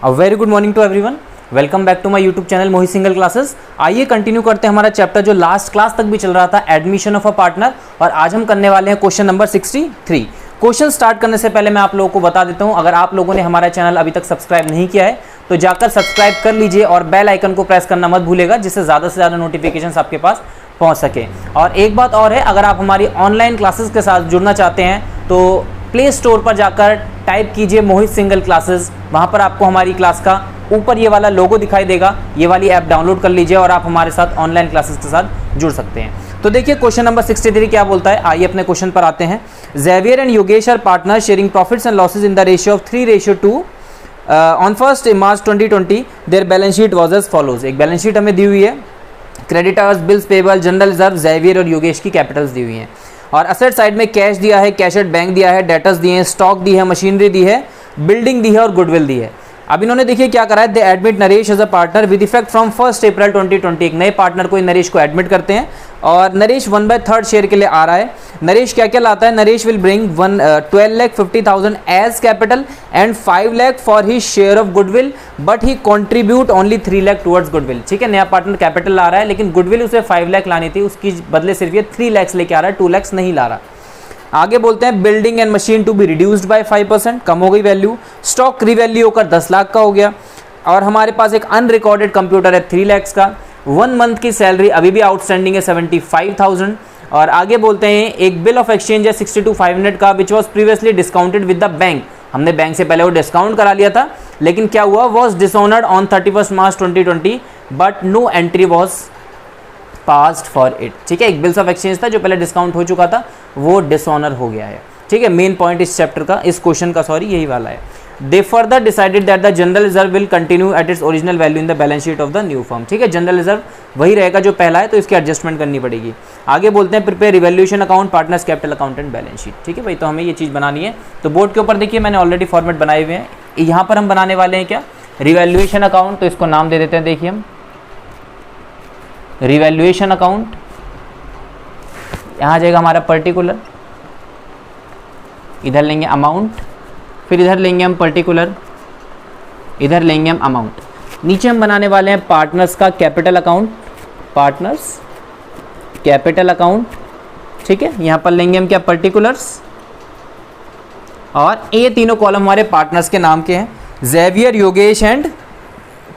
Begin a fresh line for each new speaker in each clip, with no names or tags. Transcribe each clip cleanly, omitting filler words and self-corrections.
A very good morning to everyone, welcome back to my YouTube channel Mohit Singhal classes. आइए continue करते हैं हमारा chapter जो लास्ट क्लास तक भी चल रहा था, एडमिशन ऑफ अ पार्टनर। और आज हम करने वाले हैं क्वेश्चन नंबर 63। क्वेश्चन स्टार्ट करने से पहले मैं आप लोगों को बता देता हूं, अगर आप लोगों ने हमारा चैनल अभी तक सब्सक्राइब नहीं किया है तो जाकर सब्सक्राइब कर लीजिए और बेल आइकन को प्रेस करना मत भूलेगा, जिससे ज़्यादा से ज़्यादा नोटिफिकेशन आपके पास पहुंच सके। और एक बात और है, अगर आप हमारी ऑनलाइन क्लासेस के साथ जुड़ना चाहते हैं तो प्ले स्टोर पर जाकर टाइप कीजिए मोहित सिंगल क्लासेस। वहाँ पर आपको हमारी क्लास का ऊपर ये वाला लोगो दिखाई देगा, ये वाली ऐप डाउनलोड कर लीजिए और आप हमारे साथ ऑनलाइन क्लासेस के साथ जुड़ सकते हैं। तो देखिए क्वेश्चन नंबर 63 क्या बोलता है, आइए अपने क्वेश्चन पर आते हैं। Xavier and Yogesh are partner sharing profits and losses in the ratio of 3:2। On 1 March 2020 their balance sheet was as follows. एक बैलेंस शीट हमें दी हुई है, creditors, bills payable, general reserve, Xavier और योगेश की कैपिटल्स दी हुई हैं। और असेट साइड में कैश दिया है, कैश एट बैंक दिया है, डेटर्स दिए हैं, स्टॉक दी है, मशीनरी दी है, बिल्डिंग दी है और गुडविल दी है। अब इन्होंने देखिए क्या करा है, they admit Naresh as a partner with effect from 1 April 2020। एक नए पार्टनर को नरेश को एडमिट करते हैं और नरेश 1/3 शेयर के लिए आ रहा है। नरेश क्या क्या लाता है, Naresh will bring 12,50,000 as capital and 5 lakh for his share of goodwill, but he contribute only 3 lakh towards goodwill. ठीक है, नया पार्टनर कैपिटल ला रहा है लेकिन गुडविल उसे 5 लाख लानी थी, उसकी बदले सिर्फ ये 3 लाख लेके आ रहा है, 2 लाख नहीं ला रहा। आगे बोलते हैं building and machine to be reduced by 5%, कम हो गई वैल्यू। स्टॉक रिवैल्यू होकर 10 लाख का हो गया। और हमारे पास एक अनरिकॉर्डेड कंप्यूटर है 3 लाख का। 1 मंथ की सैलरी अभी भी आउटस्टैंडिंग है 75,000। और आगे बोलते हैं एक बिल ऑफ एक्सचेंज है 62,500 का, which was previously discounted with the bank. हमने बैंक से पहले वो डिस्काउंट करा लिया था, लेकिन क्या हुआ, was dishonoured on 31 March 2020 but no entry was passed for it. ठीक है, एक बिल्स ऑफ एक्सचेंज था जो पहले डिस्काउंट हो चुका था, वो डिसऑनर हो गया है। ठीक है, मेन पॉइंट इस चैप्टर का, इस क्वेश्चन का सॉरी, यही वाला है। दे further decided that the general reserve will continue at its original value in the balance sheet of the new firm. ठीक है, जनरल रिजर्व वही रहेगा जो पहला है, तो इसकी एडजस्टमेंट करनी पड़ेगी। आगे बोलते हैं prepare revaluation account, partners capital account and balance sheet. ठीक है भाई, तो हमें ये चीज़ बनानी है। तो बोर्ड के ऊपर देखिए मैंने ऑलरेडी फॉर्मेट बनाए हुए हैं। यहाँ पर हम बनाने वाले हैं क्या, रिवैल्यूएशन अकाउंट, तो इसको नाम दे देते हैं, देखिए हम रिवैल्यूएशन अकाउंट। यहाँ आ जाएगा हमारा पर्टिकुलर, इधर लेंगे अमाउंट, फिर इधर लेंगे हम पर्टिकुलर, इधर लेंगे हम अमाउंट। नीचे हम बनाने वाले हैं पार्टनर्स का capital account, partners capital account. ठीक है, यहाँ पर लेंगे हम क्या, पर्टिकुलर्स। और ये तीनों कॉलम हमारे पार्टनर्स के नाम के हैं, Xavier, Yogesh and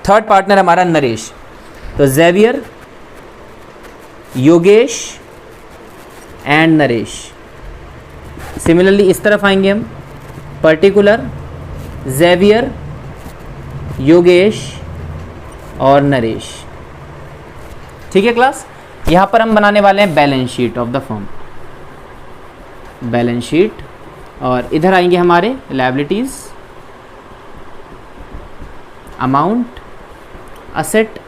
third partner हमारा नरेश। तो Xavier, Yogesh and Naresh. Similarly इस तरफ आएंगे हम, पर्टिकुलर, जेवियर, योगेश और नरेश। ठीक है क्लास, यहां पर हम बनाने वाले हैं balance sheet of the firm, balance sheet. और इधर आएंगे हमारे liabilities, amount, asset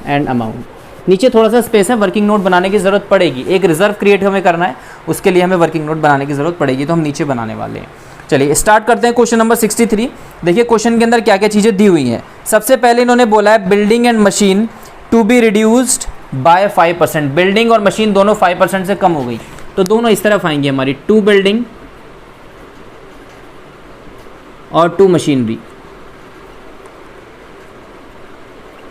and amount. नीचे थोड़ा सा स्पेस है, वर्किंग नोट बनाने की ज़रूरत पड़ेगी। एक रिजर्व क्रिएट हमें करना है, उसके लिए हमें वर्किंग नोट बनाने की ज़रूरत पड़ेगी, तो हम नीचे बनाने वाले हैं। चलिए स्टार्ट करते हैं क्वेश्चन नंबर 63। देखिए क्वेश्चन के अंदर क्या क्या चीज़ें दी हुई हैं। सबसे पहले इन्होंने बोला है building and machine to be reduced by 5%। Building और मशीन दोनों 5% से कम हो गई, तो दोनों इस तरफ आएंगी हमारी, 2 बिल्डिंग और 2 मशीनरी।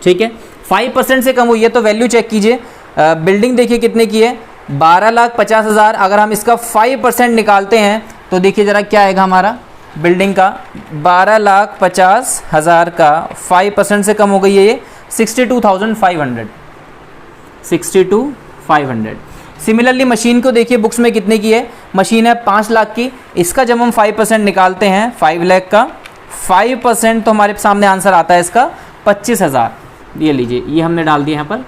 ठीक है, 5% से कम हुई है, तो वैल्यू चेक कीजिए। बिल्डिंग देखिए कितने की है, 12,50,000। अगर हम इसका 5% निकालते हैं तो देखिए ज़रा क्या आएगा हमारा, बिल्डिंग का 12,50,000 का 5% से कम हो गई है ये 62,500, 62,500। सिमिलरली मशीन को देखिए बुक्स में कितने की है, मशीन है 5 लाख की। इसका जब हम 5% निकालते हैं 5 लाख का 5%, तो हमारे सामने आंसर आता है इसका 25,000। ये लीजिए, ये हमने डाल दिया यहाँ पर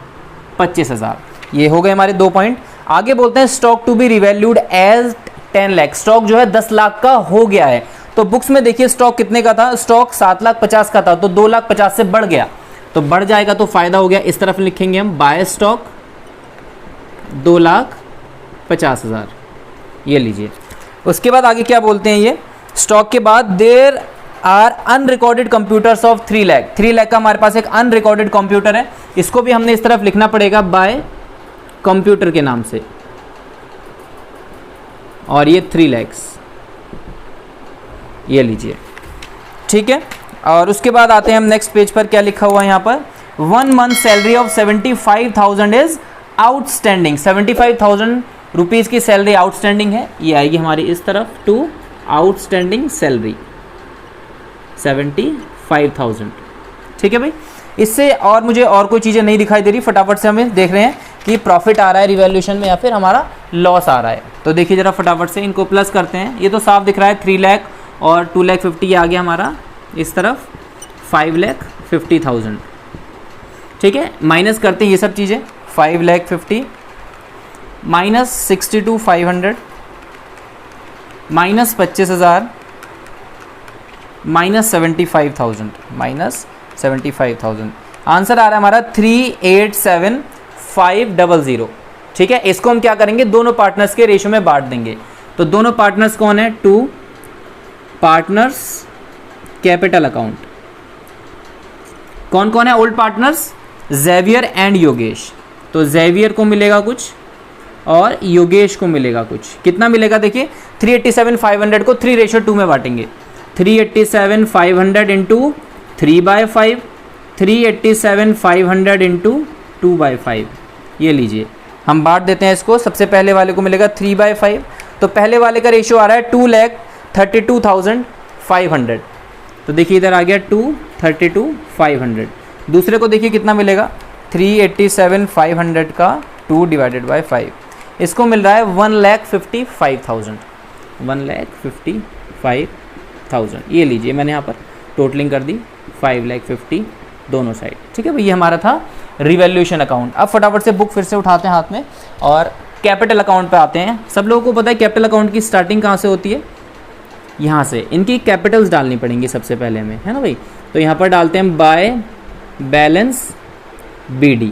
25,000। ये हो गए हमारे 2 पॉइंट। आगे बोलते हैं stock to be revalued as 10 lakh. Stock जो है 10 लाख का हो गया है, तो बुक्स में देखिए स्टॉक कितने का था, स्टॉक 7,50,000 का था, तो 2,50,000 से बढ़ गया, तो बढ़ जाएगा तो फायदा हो गया। इस तरफ लिखेंगे हम बाय स्टॉक 2,50,000। ये लीजिए, उसके बाद आगे क्या बोलते हैं, ये स्टॉक के बाद there are unrecorded computers of 3 lakh. 3 lakh का हमारे पास एक अनरिकॉर्डेड कंप्यूटर है, इसको भी हमने इस तरफ लिखना पड़ेगा बाय कंप्यूटर के नाम से। और ये 3 लाख, ये लीजिए। ठीक है, और उसके बाद आते हैं हम नेक्स्ट पेज पर, क्या लिखा हुआ है यहाँ पर, 1 month salary of 75,000 is outstanding. 75,000 rupees की सैलरी आउटस्टैंडिंग है, ये आएगी हमारी इस तरफ टू आउटस्टैंडिंग सैलरी 75,000। ठीक है भाई, इससे और मुझे और कोई चीज़ें नहीं दिखाई दे रही, फटाफट से हमें देख रहे हैं कि प्रॉफिट आ रहा है रिवैल्यूएशन में या फिर हमारा लॉस आ रहा है। तो देखिए ज़रा फटाफट से इनको प्लस करते हैं। ये तो साफ दिख रहा है 3 लाख और 2,50,000 आ गया हमारा इस तरफ 5,50,000। ठीक है, माइनस करते हैं ये सब चीज़ें, 5,50,000 माइनस 62,500 माइनस 25,000 माइनस 75,000 आंसर आ रहा है हमारा 387,500। ठीक है, इसको हम क्या करेंगे, दोनों पार्टनर्स के रेशियो में बांट देंगे। तो दोनों पार्टनर्स कौन है, 2 पार्टनर्स कैपिटल अकाउंट। कौन कौन है old partners, Xavier and Yogesh. तो जेवियर को मिलेगा कुछ और योगेश को मिलेगा कुछ। कितना मिलेगा देखिए, 387,500 को 3:2 में बांटेंगे। 387,500 इंटू 3/5, 387,500 इंटू 2/5। ये लीजिए, हम बांट देते हैं इसको। सबसे पहले वाले को मिलेगा 3/5, तो पहले वाले का रेशियो आ रहा है 2,32,500। तो देखिए इधर आ गया 232,500। दूसरे को देखिए कितना मिलेगा, 387,500 का 2/5, इसको मिल रहा है 1,55,000। 1,55,000 ये लीजिए, मैंने यहाँ पर टोटलिंग कर दी 5,50,000 दोनों साइड। ठीक है भाई, ये हमारा था रिवैल्यूएशन अकाउंट। अब फटाफट से बुक फिर से उठाते हैं हाथ में और कैपिटल अकाउंट पे आते हैं। सब लोगों को पता है कैपिटल अकाउंट की स्टार्टिंग कहाँ से होती है, यहाँ से। इनकी कैपिटल्स डालनी पड़ेंगी सबसे पहले हमें, है ना भाई। तो यहाँ पर डालते हैं बाय बैलेंस BD।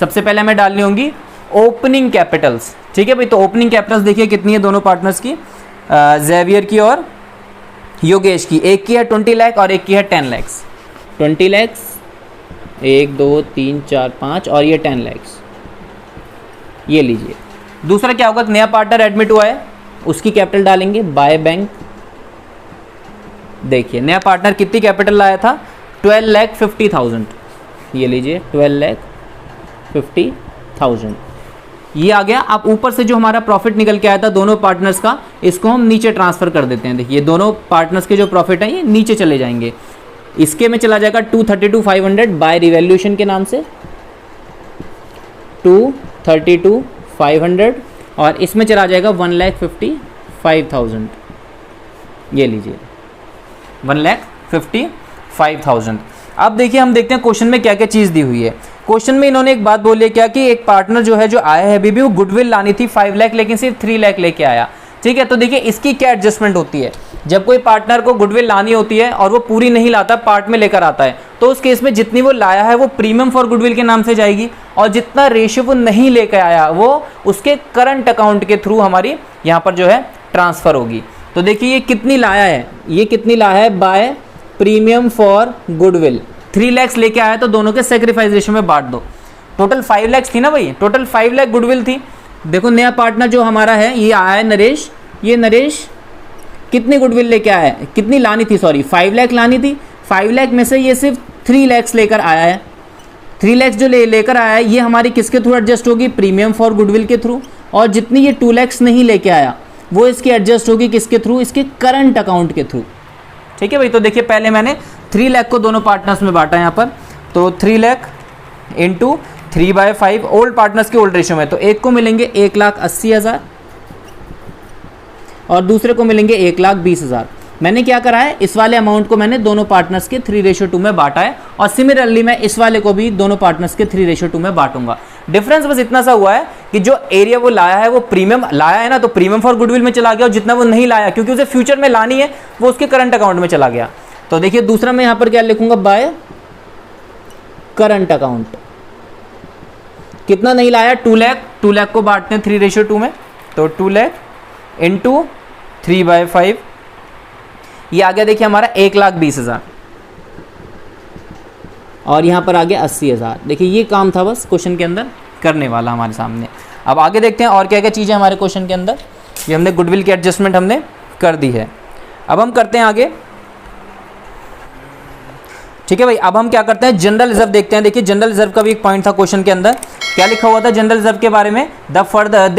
सबसे पहले हमें डालनी होंगी ओपनिंग कैपिटल्स। ठीक है भाई, तो ओपनिंग कैपिटल्स देखिए कितनी है दोनों पार्टनर्स की, जेवियर की और योगेश की। एक की है 20 लाख और एक की है 10 लाख। 20 लाख 1 2 3 4 5 और ये 10 लाख। ये लीजिए। दूसरा क्या होगा, नया पार्टनर एडमिट हुआ है, उसकी कैपिटल डालेंगे बाय बैंक। देखिए नया पार्टनर कितनी कैपिटल लाया था, 12,50,000। ये लीजिए 12,50,000 ये आ गया। अब ऊपर से जो हमारा प्रॉफिट निकल के आया था दोनों पार्टनर्स का, इसको हम नीचे ट्रांसफर कर देते हैं। देखिए दोनों पार्टनर्स के जो प्रॉफिट है ये नीचे चले जाएंगे। इसके में चला जाएगा 232,500 बाय रिवैल्यूएशन के नाम से, 232,500 और इसमें चला जाएगा 1,55,000। ये लीजिए 1,55,000। अब देखिए हम देखते हैं क्वेश्चन में क्या क्या चीज़ दी हुई है। क्वेश्चन में इन्होंने एक बात बोली है क्या कि एक पार्टनर जो है जो आया है अभी भी, वो गुडविल लानी थी 5 लाख लेकिन सिर्फ 3 लाख लेके आया। ठीक है, तो देखिए इसकी क्या एडजस्टमेंट होती है। जब कोई पार्टनर को गुडविल लानी होती है और वो पूरी नहीं लाता, पार्ट में लेकर आता है, तो उस केस में जितनी वो लाया है वो प्रीमियम फॉर गुडविल के नाम से जाएगी और जितना रेशियो वो नहीं लेकर आया वो उसके करंट अकाउंट के थ्रू हमारी यहाँ पर जो है ट्रांसफ़र होगी। तो देखिए ये कितनी लाया है, ये कितनी लाया है by premium for goodwill, 3 lakh लेके आया, तो दोनों के सेक्रीफाइस रेशियो में बांट दो। टोटल 5 लाख थी ना भाई, टोटल 5 लाख गुडविल थी। देखो नया पार्टनर जो हमारा है ये आया है नरेश, ये नरेश कितनी गुडविल लेके आया है, कितनी लानी थी, सॉरी 5 लाख लानी थी। 5 लाख में से ये सिर्फ 3 लाख लेकर आया है। 3 लाख जो लेकर आया है ये हमारी किसके थ्रू एडजस्ट होगी, प्रीमियम फॉर गुडविल के थ्रू। और जितनी ये 2 लाख नहीं लेके आया वो इसकी एडजस्ट होगी किसके थ्रू, इसके करंट अकाउंट के थ्रू। ठीक है भाई, तो देखिए पहले मैंने 3 लाख को दोनों पार्टनर्स में बांटा यहाँ पर, तो 3 लाख इंटू 3/5 ओल्ड पार्टनर्स के ओल्ड रेशियो में, तो एक को मिलेंगे 1,80,000 और दूसरे को मिलेंगे 1,20,000। मैंने क्या करा है, इस वाले अमाउंट को मैंने दोनों पार्टनर्स के 3:2 में बांटा है और सिमिलरली मैं इस वाले को भी दोनों पार्टनर्स के 3:2 में बांटूंगा। डिफरेंस बस इतना सा हुआ है कि जो एरिया वो लाया है वो प्रीमियम लाया है ना, तो प्रीमियम फॉर गुडविल में चला गया और जितना वो नहीं लाया क्योंकि उसे फ्यूचर में लानी है वो उसके करंट अकाउंट में चला गया। तो देखिए दूसरा मैं यहाँ पर क्या लिखूंगा, बाय करंट अकाउंट। कितना नहीं लाया, 2 लाख, 2 लाख को बांटते हैं 3:2 में, तो 2 लाख इंटू 3/5 ये आ गया देखिए हमारा 1,20,000 और यहाँ पर आ गया 80,000। देखिए ये काम था बस क्वेश्चन के अंदर करने वाला हमारे सामने। अब आगे देखते हैं और क्या क्या चीज़ें हमारे क्वेश्चन के अंदर। ये हमने गुडविल की एडजस्टमेंट हमने कर दी है। अब हम करते हैं आगे ठीक है भाई, अब हम क्या करते हैं, जनरल रिजर्व देखते हैं। देखिए जनरल रिजर्व का भी एक पॉइंट था क्वेश्चन के अंदर, क्या लिखा हुआ था जनरल रिजर्व के बारे में, दे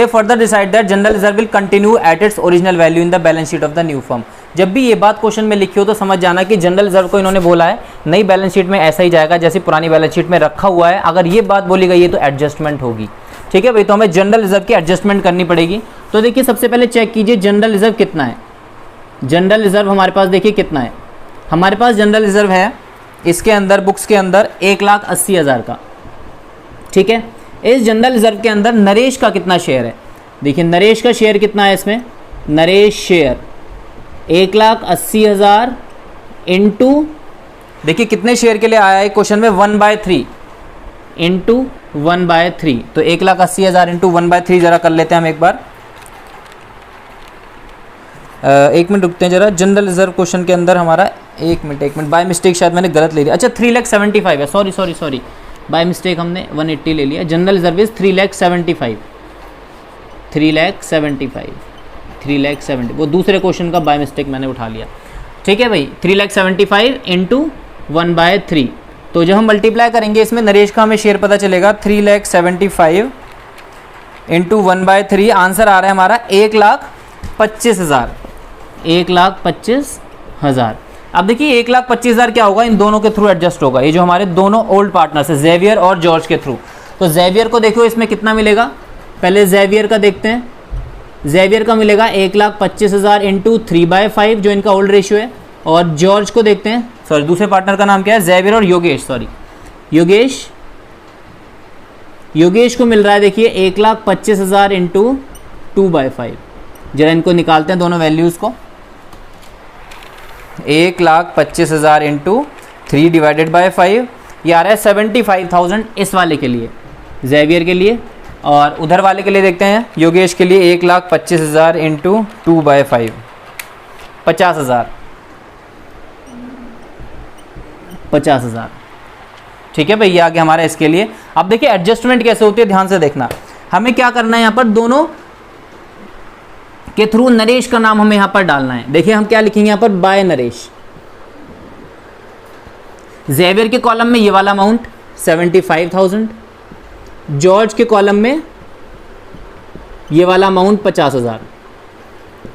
further decide that general reserve will continue at its original value in the balance sheet of the new firm. जब भी ये बात क्वेश्चन में लिखी हो तो समझ जाना कि जनरल रिजर्व को इन्होंने बोला है नई बैलेंस शीट में ऐसा ही जाएगा जैसे पुरानी बैलेंस शीट में रखा हुआ है। अगर ये बात बोली गई है तो एडजस्टमेंट होगी। ठीक है भाई, तो हमें जनरल रिजर्व की एडजस्टमेंट करनी पड़ेगी। तो देखिए सबसे पहले चेक कीजिए जनरल रिजर्व कितना है। जनरल रिजर्व हमारे पास देखिए कितना है, हमारे पास जनरल रिजर्व है इसके अंदर बुक्स के अंदर 1,80,000 का। ठीक है, इस जनरल रिजर्व के अंदर नरेश का कितना शेयर है, देखिए नरेश का शेयर कितना है इसमें, नरेश शेयर 1,80,000 इंटू, देखिए कितने शेयर के लिए आया है क्वेश्चन में, 1/3 इंटू 1/3। तो 1,80,000 इंटू 1/3 जरा कर लेते हैं हम एक बार। एक मिनट रुकते हैं जरा, जनरल रिजर्व क्वेश्चन के अंदर हमारा एक मिनट बाय मिस्टेक शायद मैंने गलत ले लिया। अच्छा 3,75,000 है, सॉरी बाय मिस्टेक हमने 180 ले लिया। जनरल रिजर्व इज 3,70,000 वो दूसरे क्वेश्चन का बाय मिस्टेक मैंने उठा लिया। ठीक है भाई, 3,75,000 इंटू 1/3। तो जब हम मल्टीप्लाई करेंगे इसमें नरेश का हमें शेयर पता चलेगा, 3,75,000 इंटू 1/3, आंसर आ रहा है हमारा 1,25,000। 1,25,000। अब देखिए 1,25,000 क्या होगा, इन दोनों के थ्रू एडजस्ट होगा, ये जो हमारे दोनों ओल्ड पार्टनर्स है जेवियर और जॉर्ज के थ्रू। तो जेवियर को देखो इसमें कितना मिलेगा, पहले जेवियर का देखते हैं। जेवियर का मिलेगा 1,25,000 इंटू 3/5 जो इनका ओल्ड रेशियो है। और जॉर्ज को देखते हैं, सॉरी दूसरे पार्टनर का नाम क्या है, जेवियर और योगेश, योगेश को मिल रहा है देखिए 1,25,000 इंटू 2/5। जरा इनको निकालते हैं दोनों वैल्यूज़ को, 1,25,000 इंटू 3/5, ये आ रहा है 75,000 इस वाले के लिए, जेवियर के लिए। और उधर वाले के लिए देखते हैं योगेश के लिए 1,25,000 इंटू 2/5, 50,000। ठीक है भाई, ये आ गया हमारा इसके लिए। अब देखिए एडजस्टमेंट कैसे होती है, ध्यान से देखना। हमें क्या करना है, यहाँ पर दोनों के थ्रू नरेश का नाम हमें यहाँ पर डालना है। देखिए हम क्या लिखेंगे यहाँ पर, बाय नरेश। जेवियर के कॉलम में ये वाला अमाउंट 75,000, जॉर्ज के कॉलम में ये वाला अमाउंट 50,000।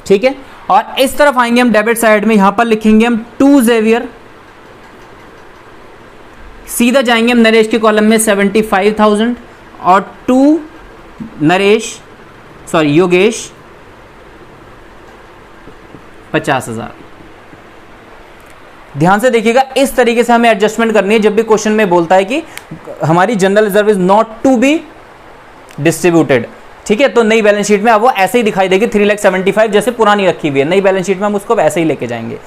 ठीक है, और इस तरफ आएंगे हम डेबिट साइड में, यहां पर लिखेंगे हम टू जेवियर, सीधा जाएंगे हम नरेश के कॉलम में 75,000 और टू योगेश 50,000। ध्यान से देखिएगा, इस तरीके से हमें एडजस्टमेंट करनी है जब भी क्वेश्चन में बोलता है कि हमारी general reserve is not to be distributed. ठीक है, तो नई बैलेंस शीट में अब वो ऐसे ही दिखाई देगी 3,75,000 जैसे पुरानी रखी हुई है, नई बैलेंस शीट में हम उसको ऐसे ही लेके जाएंगे।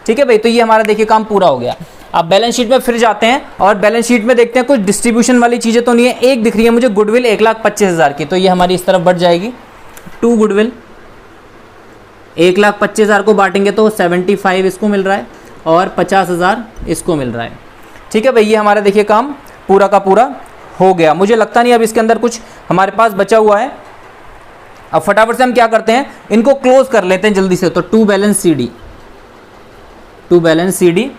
ठीक है भाई, तो ये हमारा देखिए काम पूरा हो गया। अब बैलेंस शीट में फिर जाते हैं और बैलेंस शीट में देखते हैं कुछ डिस्ट्रीब्यूशन वाली चीजें तो नहीं है। एक दिख रही है मुझे गुडविल 1,25,000 की, तो ये हमारी इस तरफ बढ़ जाएगी, टू गुडविल 1,25,000 को बांटेंगे तो 75 इसको मिल रहा है और 50,000 इसको मिल रहा है। ठीक है भाई, ये हमारा देखिए काम पूरा का पूरा हो गया। मुझे लगता नहीं अब इसके अंदर कुछ हमारे पास बचा हुआ है। अब फटाफट से हम क्या करते हैं, इनको क्लोज कर लेते हैं जल्दी से। तो टू बैलेंस सी डी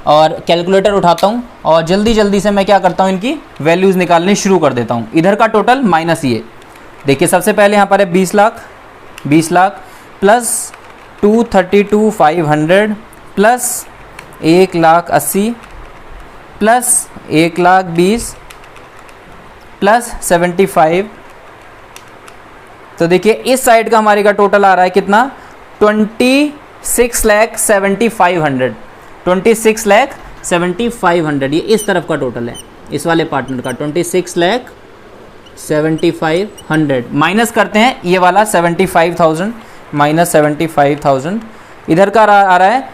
और कैलकुलेटर उठाता हूँ और जल्दी से मैं क्या करता हूँ, इनकी वैल्यूज़ निकालने शुरू कर देता हूँ। इधर का टोटल माइनस ये, देखिए सबसे पहले यहाँ पर है 20 lakh plus 232,500 plus 1,80,000 plus 1,20,000 plus 75। तो देखिए इस साइड का हमारे का टोटल आ रहा है कितना, 26,75,000। 26,75,000 ये इस तरफ का टोटल है, इस वाले पार्टनर का 26,75,000। माइनस करते हैं ये वाला 75,000 माइनस 75,000, इधर का आ रहा है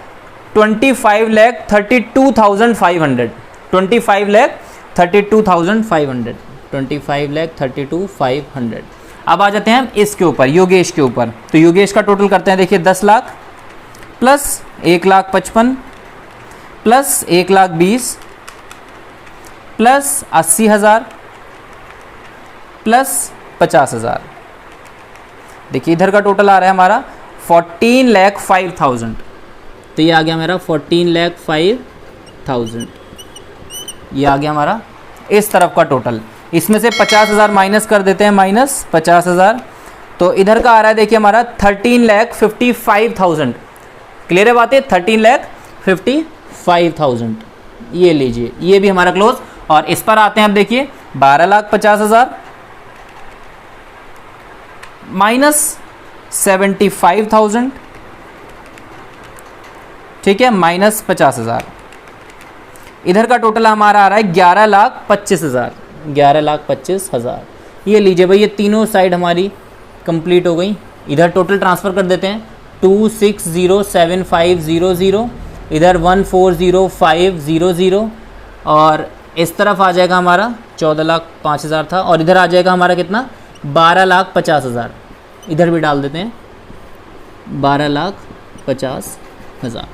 25,32,500। 25,32,500। अब आ जाते हैं हम इसके ऊपर, योगेश के ऊपर। तो योगेश का टोटल करते हैं, देखिए 10 lakh plus 1,55,000 plus 1,20,000 plus 80,000 plus 50,000। देखिए इधर का टोटल आ रहा है हमारा 14,05,000। तो ये आ गया मेरा 14,05,000। ये आ गया हमारा इस तरफ का टोटल। इसमें से 50,000 माइनस कर देते हैं, माइनस 50,000, तो इधर का आ रहा है देखिए हमारा 13,55,000। क्लियर है बात है, 13,55,000। ये लीजिए, ये भी हमारा क्लोज। और इस पर आते हैं अब देखिए 12,50,000 माइनस 75,000, ठीक है, माइनस 50,000। इधर का टोटल हमारा आ रहा है 11,25,000, 11,25,000। ये लीजिए भाई, ये तीनों साइड हमारी कंप्लीट हो गई। इधर टोटल ट्रांसफ़र कर देते हैं 2607500, इधर 140500, और इस तरफ आ जाएगा हमारा 14,05,000 था, और इधर आ जाएगा हमारा कितना 12,50,000। इधर भी डाल देते हैं 12,50,000।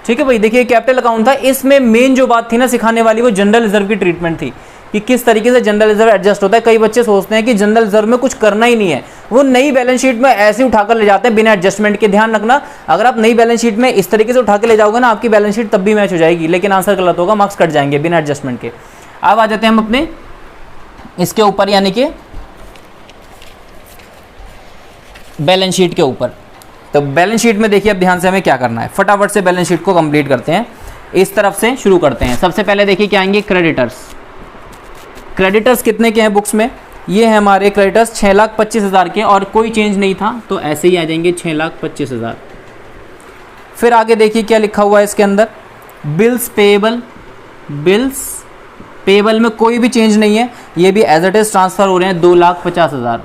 ठीक है भाई, देखिए कैपिटल अकाउंट था। इसमें मेन जो बात थी ना सिखाने वाली, वो जनरल रिजर्व की ट्रीटमेंट थी कि किस तरीके से जनरल रिजर्व एडजस्ट होता है। कई बच्चे सोचते हैं कि जनरल रिजर्व में कुछ करना ही नहीं है, वो नई बैलेंस शीट में ऐसे उठाकर ले जाते हैं बिना एडजस्टमेंट के। ध्यान रखना, अगर आप नई बैलेंस शीट में इस तरीके से उठा के ले जाओगे ना, आपकी बैलेंस शीट तब भी मैच हो जाएगी, लेकिन आंसर गलत होगा, मार्क्स कट जाएंगे बिना एडजस्टमेंट के। अब आ जाते हैं हम अपने इसके ऊपर, यानी कि बैलेंस शीट के ऊपर। तो बैलेंस शीट में देखिए अब ध्यान से हमें क्या करना है, फटाफट से बैलेंस शीट को कंप्लीट करते हैं। इस तरफ से शुरू करते हैं। सबसे पहले देखिए क्या आएंगे, क्रेडिटर्स। क्रेडिटर्स कितने के हैं बुक्स में, ये है हमारे क्रेडिटर्स 6,25,000 के, और कोई चेंज नहीं था तो ऐसे ही आ जाएंगे 6,25,000। फिर आगे देखिए क्या लिखा हुआ है इसके अंदर, बिल्स पेएबल। बिल्स पेएबल में कोई भी चेंज नहीं है, ये भी एज इट इज ट्रांसफर हो रहे हैं 2,50,000।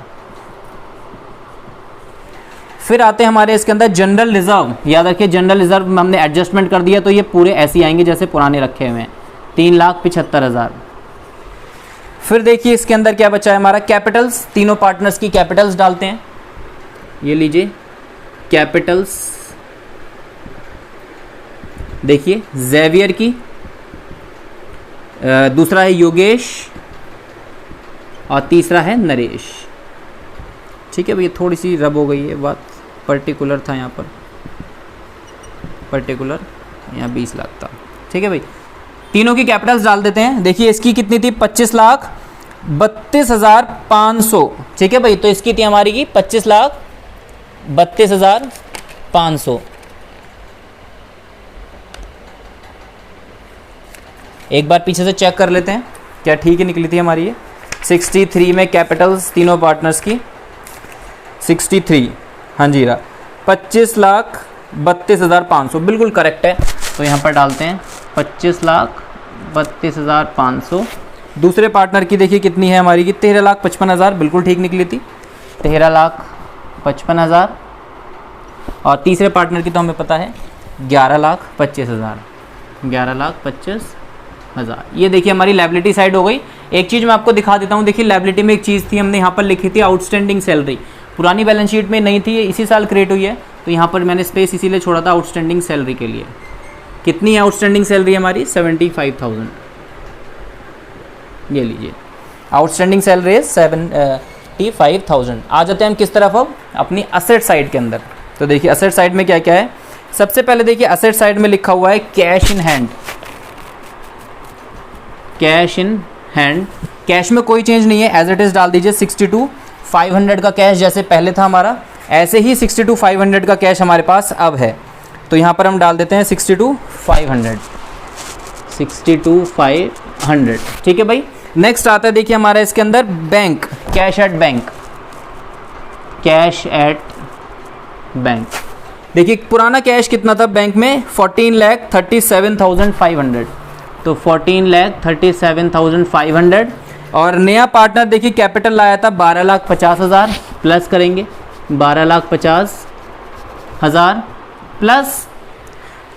फिर आते हैं हमारे इसके अंदर जनरल रिजर्व। याद रखिए जनरल रिजर्व में हमने एडजस्टमेंट कर दिया तो ये पूरे ऐसे ही आएंगे जैसे पुराने रखे हुए हैं, 3,75,000। फिर देखिए इसके अंदर क्या बचा है हमारा, कैपिटल्स। तीनों पार्टनर्स की कैपिटल्स डालते हैं। ये लीजिए कैपिटल्स, देखिए जेवियर की, दूसरा है योगेश, और तीसरा है नरेश। ठीक है भैया, थोड़ी सी रब हो गई है बात, पर्टिकुलर था यहाँ पर, पर्टिकुलर यहाँ 20 लाख था। ठीक है भाई, तीनों की कैपिटल्स डाल देते हैं। देखिए इसकी कितनी थी, 25,32,500। ठीक है भाई, तो इसकी थी हमारी की 25,32,500। एक बार पीछे से चेक कर लेते हैं क्या ठीक ही निकली थी हमारी ये। 63 में कैपिटल्स तीनों पार्टनर्स की 63, हाँ जी रहा 25,32,500, बिल्कुल करेक्ट है। तो यहाँ पर डालते हैं 25,32,500। दूसरे पार्टनर की देखिए कितनी है हमारी की, 13,55,000, बिल्कुल ठीक निकली थी 13,55,000। और तीसरे पार्टनर की तो हमें पता है 11,25,000, 11,25,000। ये देखिए हमारी लायबिलिटी साइड हो गई। एक चीज़ मैं आपको दिखा देता हूँ, देखिए लायबिलिटी में एक चीज़ थी, हमने यहाँ पर लिखी थी आउटस्टैंडिंग सैलरी, पुरानी बैलेंस शीट में नहीं थी, ये इसी साल क्रिएट हुई है, तो यहाँ पर मैंने स्पेस इसीलिए छोड़ा था आउटस्टैंडिंग सैलरी के लिए। कितनी है आउटस्टैंडिंग सैलरी हमारी, 75,000। ये लीजिए आउटस्टैंडिंग सैलरी है 75,000। आ जाते हैं हम किस तरफ, अब अपनी असेट साइड के अंदर। तो देखिए असेट साइड में क्या क्या है, सबसे पहले देखिए असेट साइड में लिखा हुआ है cash in hand. Cash in hand, cash में कोई चेंज नहीं है, एज इट इज डाल दीजिए 62,500 का कैश जैसे पहले था हमारा, ऐसे ही 62,500 का कैश हमारे पास अब है। तो यहाँ पर हम डाल देते हैं 62,500, 62,500। ठीक है भाई, नेक्स्ट आता है देखिए हमारा इसके अंदर bank, cash at bank, cash at bank. देखिए पुराना कैश कितना था बैंक में, 14,37,500, तो 14,37,500। और नया पार्टनर देखिए कैपिटल लाया था 12,50,000, प्लस करेंगे 12,50,000 प्लस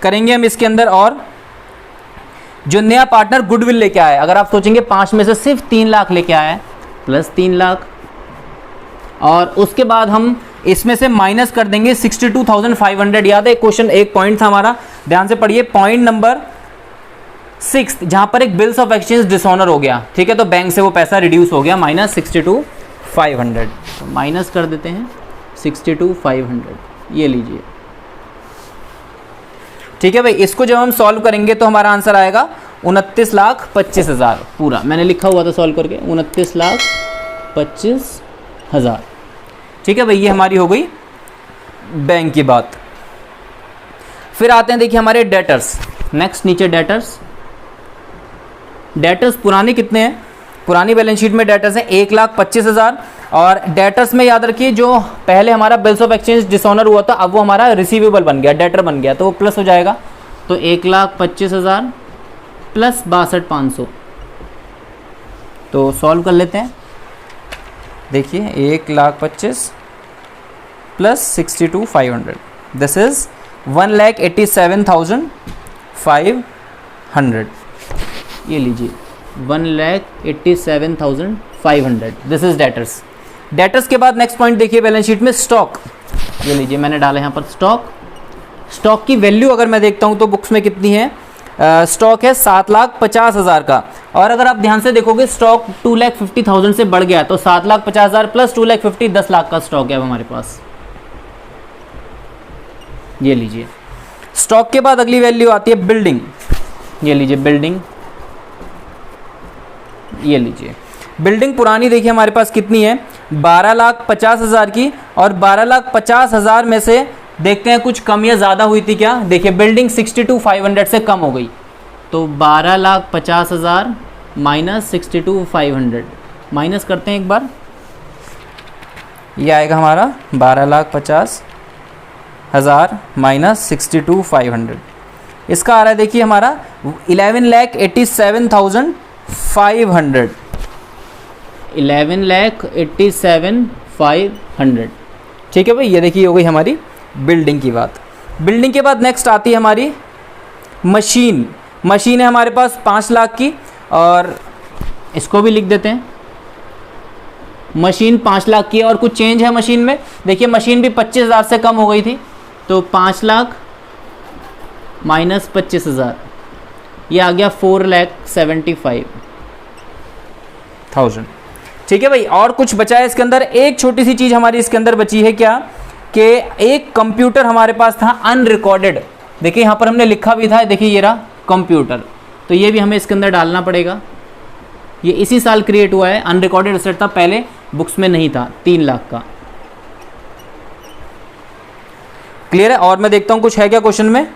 करेंगे हम इसके अंदर। और जो नया पार्टनर गुडविल लेके आया है, अगर आप सोचेंगे 5 में से सिर्फ 3 लाख लेके आया है, प्लस 3 लाख। और उसके बाद हम इसमें से माइनस कर देंगे 62,500। याद है क्वेश्चन, एक पॉइंट था हमारा, ध्यान से पढ़िए, पॉइंट नंबर 6, जहां पर एक बिल्स ऑफ एक्सचेंज डिसऑनर हो गया। ठीक है, तो बैंक से वो पैसा रिड्यूस हो गया, माइनस 62,500। तो माइनस कर देते हैं 62,500, ये लीजिए। ठीक है भाई, इसको जब हम सॉल्व करेंगे तो हमारा आंसर आएगा 29,25,000 पूरा मैंने लिखा हुआ था सॉल्व करके, 29,25,000। ठीक है भाई, ये हमारी हो गई बैंक की बात। फिर आते हैं देखिए हमारे डेटर्स। नेक्स्ट नीचे डेटर्स। डेटर्स पुराने कितने हैं, पुरानी बैलेंस शीट में डेटर्स हैं 1,25,000। और डेटर्स में याद रखिए जो पहले हमारा बिल्स ऑफ एक्सचेंज डिसऑनर हुआ था, अब वो हमारा रिसीवेबल बन गया, डेटर बन गया, तो वो प्लस हो जाएगा। तो 1,25,000 प्लस 62,500। तो सॉल्व कर लेते हैं। देखिए 1,25,000 प्लस 62,500, दिस इज 1,87,500। ये लीजिए 1,87,500, दिस इज डेटर्स। डेटर्स के बाद नेक्स्ट पॉइंट देखिए बैलेंस शीट में स्टॉक। ये लीजिए मैंने डाला यहाँ पर स्टॉक। स्टॉक की वैल्यू अगर मैं देखता हूँ तो बुक्स में कितनी है, स्टॉक है 7,50,000 का। और अगर आप ध्यान से देखोगे स्टॉक 2,50,000 से बढ़ गया, तो 7,50,000 प्लस 2,50,000 10 लाख का स्टॉक है हमारे पास। ये लीजिए स्टॉक के बाद अगली वैल्यू आती है बिल्डिंग। ये लीजिए बिल्डिंग, ये लीजिए बिल्डिंग पुरानी देखिए हमारे पास कितनी है, 12,50,000 की। और 12,50,000 में से देखते हैं कुछ कम या ज़्यादा हुई थी क्या। देखिए बिल्डिंग 62,500 से कम हो गई, तो 12,50,000 माइनस 62,500 माइनस करते हैं एक बार, ये आएगा हमारा 12,50,000 माइनस 62,500। इसका आ रहा है देखिए हमारा 11,87,500। 11,87,500। ठीक है भाई, ये देखिए हो गई हमारी बिल्डिंग की बात। बिल्डिंग के बाद नेक्स्ट आती है हमारी मशीन। मशीन है हमारे पास 5 लाख की, और इसको भी लिख देते हैं। मशीन 5 लाख की है और कुछ चेंज है मशीन में। देखिए मशीन भी 25,000 से कम हो गई थी, तो 5 लाख माइनस 25,000, ये आ गया 4,75,000। ठीक है भाई, और कुछ बचा है इसके अंदर। एक छोटी सी चीज़ हमारी इसके अंदर बची है क्या, कि एक कंप्यूटर हमारे पास था अनरिकॉर्डेड। देखिए यहाँ पर हमने लिखा भी था, देखिए ये रहा कंप्यूटर, तो ये भी हमें इसके अंदर डालना पड़ेगा। ये इसी साल क्रिएट हुआ है, अनरिकॉर्डेड एसेट था, पहले बुक्स में नहीं था, 3 लाख का। क्लियर है। और मैं देखता हूँ कुछ है क्या क्वेश्चन में।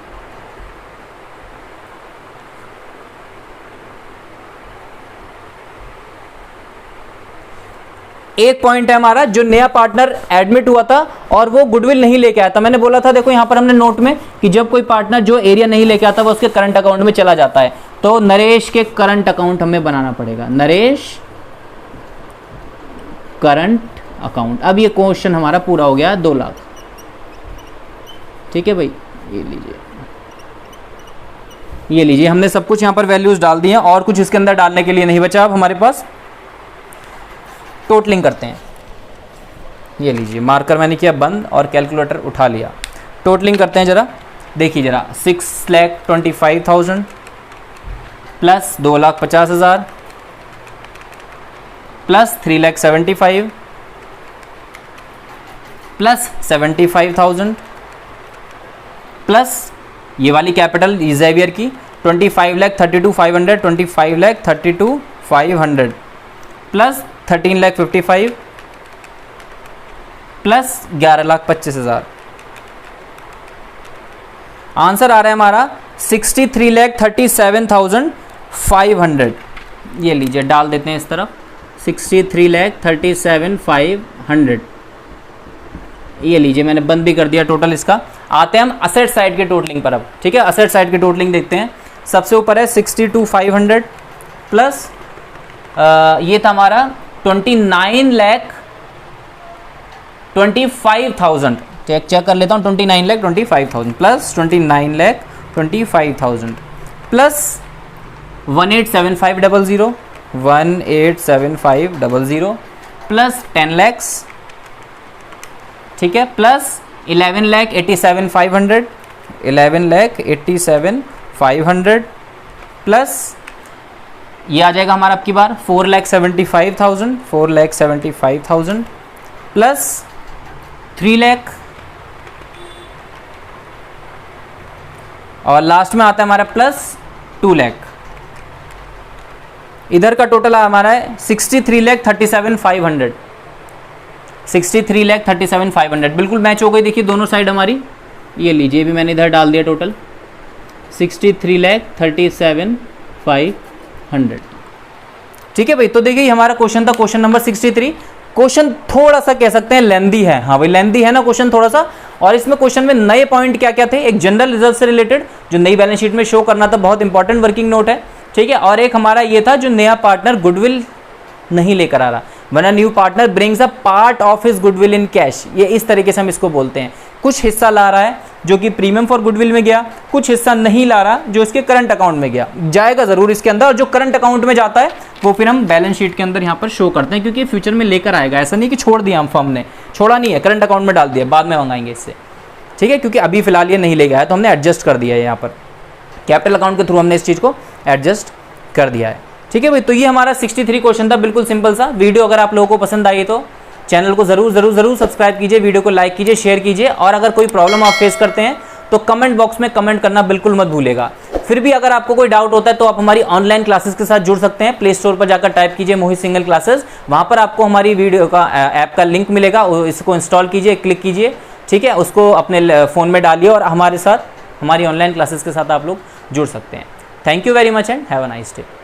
एक पॉइंट है हमारा, जो नया पार्टनर एडमिट हुआ था और वो गुडविल नहीं लेके आया था। मैंने बोला था देखो यहाँ पर हमने नोट में कि जब कोई पार्टनर जो एरिया नहीं लेके आता वो उसके करंट अकाउंट में चला जाता है, तो नरेश के करंट अकाउंट हमें बनाना पड़ेगा, नरेश करंट अकाउंट। अब ये क्वेश्चन हमारा पूरा हो गया 2 लाख। ठीक है भाई, ये लीजिए, ये लीजिए, हमने सब कुछ यहाँ पर वैल्यूज डाल दी हैं और कुछ इसके अंदर डालने के लिए नहीं बचा अब हमारे पास। टोटलिंग करते हैं। ये लीजिए मार्कर मैंने किया बंद और कैलकुलेटर उठा लिया। टोटलिंग करते हैं जरा, देखिए जरा। 6,25,000 प्लस 2,50,000 प्लस 3,75,000 प्लस 75,000 प्लस ये वाली कैपिटल ज़ेवियर की 25,32,500 25,32,500 प्लस 13,55,000 प्लस 11,25,000। आंसर आ रहा है हमारा 63,37,500। ये लीजिए डाल देते हैं इस तरफ, 63,37,500। ये लीजिए मैंने बंद भी कर दिया टोटल इसका। आते हैं हम असेट साइड के टोटलिंग पर अब। ठीक है, असेट साइड की टोटलिंग देखते हैं। सबसे ऊपर है 62,500 प्लस ये था हमारा 29,25,000। चेक कर लेता हूँ, 29,25,000 प्लस 29,25,000 प्लस 1875,000 1875,000 प्लस 10 lakhs। ठीक है, प्लस 11,87,500 11,87,500 प्लस ये आ जाएगा हमारा अब की बार 4,75,000 4,75,000 प्लस 3 लाख और लास्ट में आता है हमारा प्लस 2 लाख। इधर का टोटल हमारा है 63,37,500, 63,37,500 बिल्कुल मैच हो गई। देखिए दोनों साइड हमारी, ये लीजिए भी मैंने इधर डाल दिया टोटल 63,37,500। ठीक है भाई, तो देखिए हमारा क्वेश्चन था क्वेश्चन नंबर 63। क्वेश्चन थोड़ा सा कह सकते हैं लेंदी है, हाँ भाई लेंदी है ना क्वेश्चन थोड़ा सा। और इसमें क्वेश्चन में नए पॉइंट क्या क्या थे, एक जनरल रिजर्व से रिलेटेड जो नई बैलेंस शीट में शो करना था, बहुत इंपॉर्टेंट वर्किंग नोट है। ठीक है, और एक हमारा ये था जो नया पार्टनर गुडविल नहीं लेकर आ रहा, वरना new partner brings a part of his goodwill in cash, ये इस तरीके से हम इसको बोलते हैं। कुछ हिस्सा ला रहा है जो कि प्रीमियम फॉर गुडविल में गया, कुछ हिस्सा नहीं ला रहा जो इसके करंट अकाउंट में गया, जाएगा जरूर इसके अंदर, और जो करंट अकाउंट में जाता है वो फिर हम बैलेंस शीट के अंदर यहाँ पर शो करते हैं, क्योंकि फ्यूचर में लेकर आएगा। ऐसा नहीं कि छोड़ दिया हम फर्म ने, छोड़ा नहीं है, करंट अकाउंट में डाल दिया, बाद में मंगाएंगे इससे। ठीक है, क्योंकि अभी फिलहाल ये नहीं ले गया है तो हमने एडजस्ट कर दिया है, यहाँ पर कैपिटल अकाउंट के थ्रू हमने इस चीज़ को एडजस्ट कर दिया है। ठीक है भाई, तो ये हमारा 63 क्वेश्चन था, बिल्कुल सिंपल सा। वीडियो अगर आप लोगों को पसंद आई तो चैनल को जरूर सब्सक्राइब कीजिए, वीडियो को लाइक कीजिए, शेयर कीजिए, और अगर कोई प्रॉब्लम आप फेस करते हैं तो कमेंट बॉक्स में कमेंट करना बिल्कुल मत भूलेगा। फिर भी अगर आपको कोई डाउट होता है तो आप हमारी ऑनलाइन क्लासेस के साथ जुड़ सकते हैं। प्ले स्टोर पर जाकर टाइप कीजिए मोहित सिंगल क्लासेस, वहाँ पर आपको हमारी वीडियो का ऐप का लिंक मिलेगा, इसको इंस्टॉल कीजिए, क्लिक कीजिए। ठीक है, उसको अपने फ़ोन में डालिए और हमारे साथ हमारी ऑनलाइन क्लासेस के साथ आप लोग जुड़ सकते हैं। Thank you very much and have a nice day.